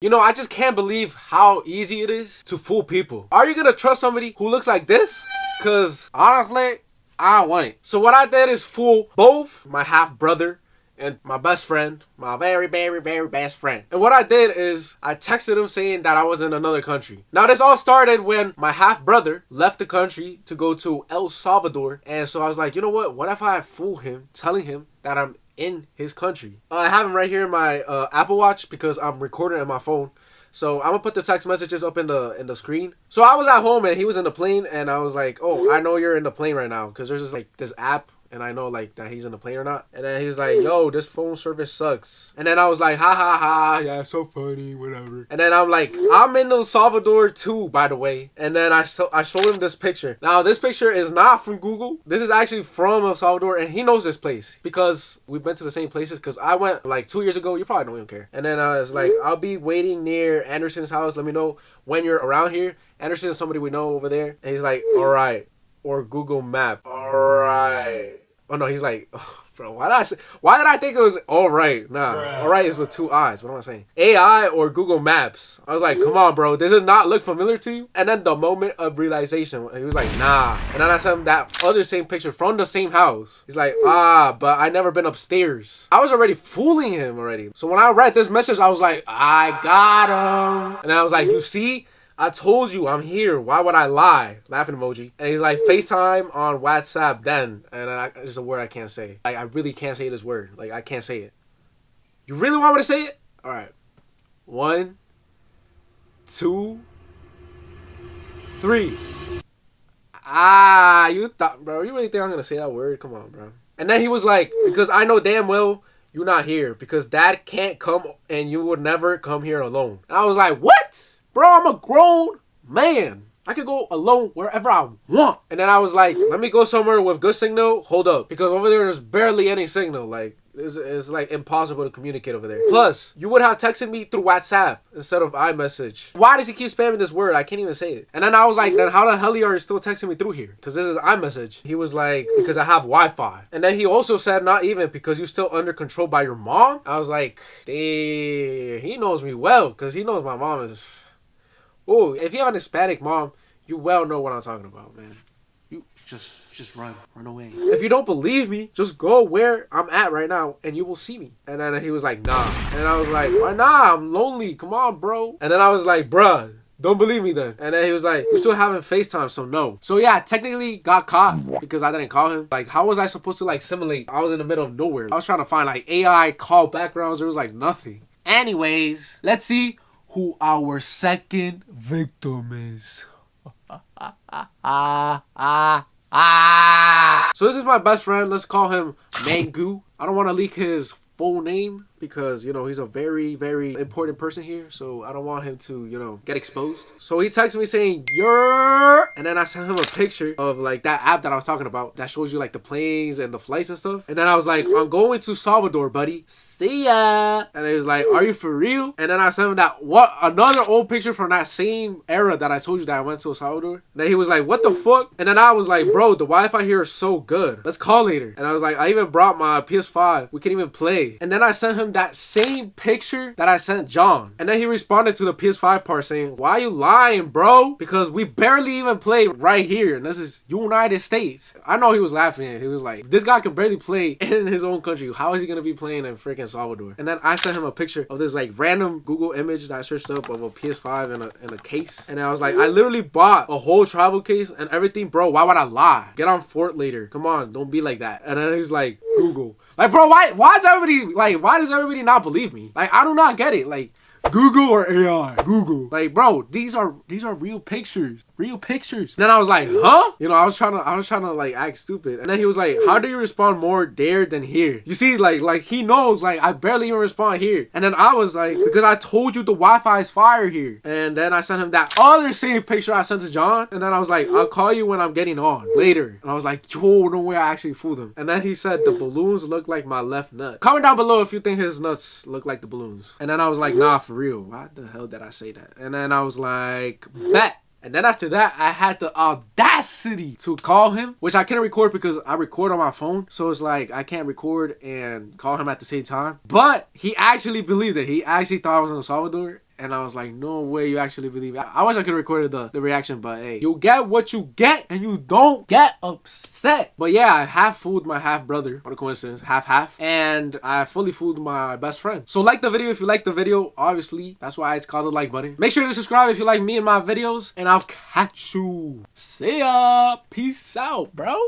You know, I just can't believe how easy it is to fool people. Are you gonna trust somebody who looks like this? Cause honestly, I don't want it. So what I did is fool both my half brother and my best friend, my very best friend. And what I did is I texted him saying that I was in another country. Now this all started when my half brother left the country to go to El Salvador. And so I was like, you know what if I fool him, telling him that I'm in his country. I have him right here in my Apple Watch because I'm recording on my phone. So I'm gonna put the text messages up in the screen. So I was at home and he was in the plane, and I was like, oh, I know you're in the plane right now because there's this app, and I know like that he's in the plane or not. And then he was like, yo, this phone service sucks. And then I was like, ha ha ha, yeah, it's so funny, whatever. And then I'm like, I'm in El Salvador too, by the way. And then I showed him this picture. Now this picture is not from Google. This is actually from El Salvador, and he knows this place because we've been to the same places. Because I went like 2 years ago. You probably don't even care. And then I was like, I'll be waiting near Anderson's house. Let me know when you're around here. Anderson is somebody we know over there. And he's like, all right. Or Google Map. Alright. Oh no, he's like, oh, bro, why did I think it was alright? Nah. Alright is with 2 eyes. What am I saying? AI or Google Maps. I was like, come on, bro. Does it not look familiar to you? And then the moment of realization, he was like, nah. And then I sent him that other same picture from the same house. He's like, but I never been upstairs. I was already fooling him already. So when I read this message, I was like, I got him. And I was like, you see? I told you I'm here. Why would I lie? Laughing emoji. And he's like, FaceTime on WhatsApp then. And it's a word I can't say. Like, I really can't say this word. Like, I can't say it. You really want me to say it? All right. 1, 2, 3. You thought, bro. You really think I'm going to say that word? Come on, bro. And then he was like, because I know damn well you're not here. Because dad can't come and you would never come here alone. And I was like, what? Bro, I'm a grown man. I could go alone wherever I want. And then I was like, let me go somewhere with good signal. Hold up. Because over there's barely any signal. Like, it's like impossible to communicate over there. Plus, you would have texted me through WhatsApp instead of iMessage. Why does he keep spamming this word? I can't even say it. And then I was like, then how the hell are you still texting me through here? Because this is iMessage. He was like, because I have Wi-Fi. And then he also said, not even because you're still under control by your mom. I was like, he knows me well because he knows my mom is... Oh, if you have an Hispanic mom, you well know what I'm talking about, man. You just run away. If you don't believe me, just go where I'm at right now and you will see me. And then he was like, nah. And I was like, why nah? I'm lonely. Come on, bro. And then I was like, bruh, don't believe me then. And then he was like, you're still having FaceTime, so no. So yeah, I technically got caught because I didn't call him. Like, how was I supposed to like simulate? I was in the middle of nowhere. I was trying to find like AI call backgrounds. There was like nothing. Anyways, let's see who our second victim is. So this is my best friend. Let's call him Mangu. I don't want to leak his full name because, you know, he's a very important person here. So I don't want him to, you know, get exposed. So he texted me saying, "You're," and then I sent him a picture of like that app that I was talking about that shows you like the planes and the flights and stuff. And then I was like, I'm going to Salvador, buddy. See ya. And he was like, are you for real? And then I sent him another old picture from that same era that I told you that I went to El Salvador. And then he was like, what the fuck? And then I was like, bro, the Wi-Fi here is so good. Let's call later. And I was like, I even brought my PS5. We can even play. And then I sent him that same picture that I sent John. And then he responded to the PS5 part saying, why are you lying, bro? Because we barely even play right here. And this is United States. I know he was laughing. He was like, this guy can barely play in his own country. How is he going to be playing in freaking Salvador? And then I sent him a picture of this like random Google image that I searched up of a PS5 in a case. And I was like, I literally bought a whole travel case and everything, bro. Why would I lie? Get on Fort later. Come on, don't be like that. And then he's like, Google. Like, bro, why does everybody not believe me? Like, I do not get it. Like, Google or AI? Google. Like, bro, these are real pictures. Real pictures. And then I was like, huh? You know, I was trying to like act stupid. And then he was like, how do you respond more there than here? You see, like he knows, like I barely even respond here. And then I was like, because I told you the Wi-Fi is fire here. And then I sent him that other same picture I sent to John. And then I was like, I'll call you when I'm getting on later. And I was like, yo, no way I actually fooled him. And then he said the balloons look like my left nut. Comment down below if you think his nuts look like the balloons. And then I was like, nah, for real. Why the hell did I say that? And then I was like, bet. And then after that, I had the audacity to call him, which I can't record because I record on my phone. So it's like, I can't record and call him at the same time. But he actually believed it. He actually thought I was in El Salvador. And I was like, no way you actually believe it. I wish I could have recorded the reaction, but hey, you get what you get and you don't get upset. But yeah, I half fooled my half brother. What a coincidence. Half. And I fully fooled my best friend. So like the video if you like the video. Obviously, that's why it's called the like button. Make sure to subscribe if you like me and my videos. And I'll catch you. See ya. Peace out, bro.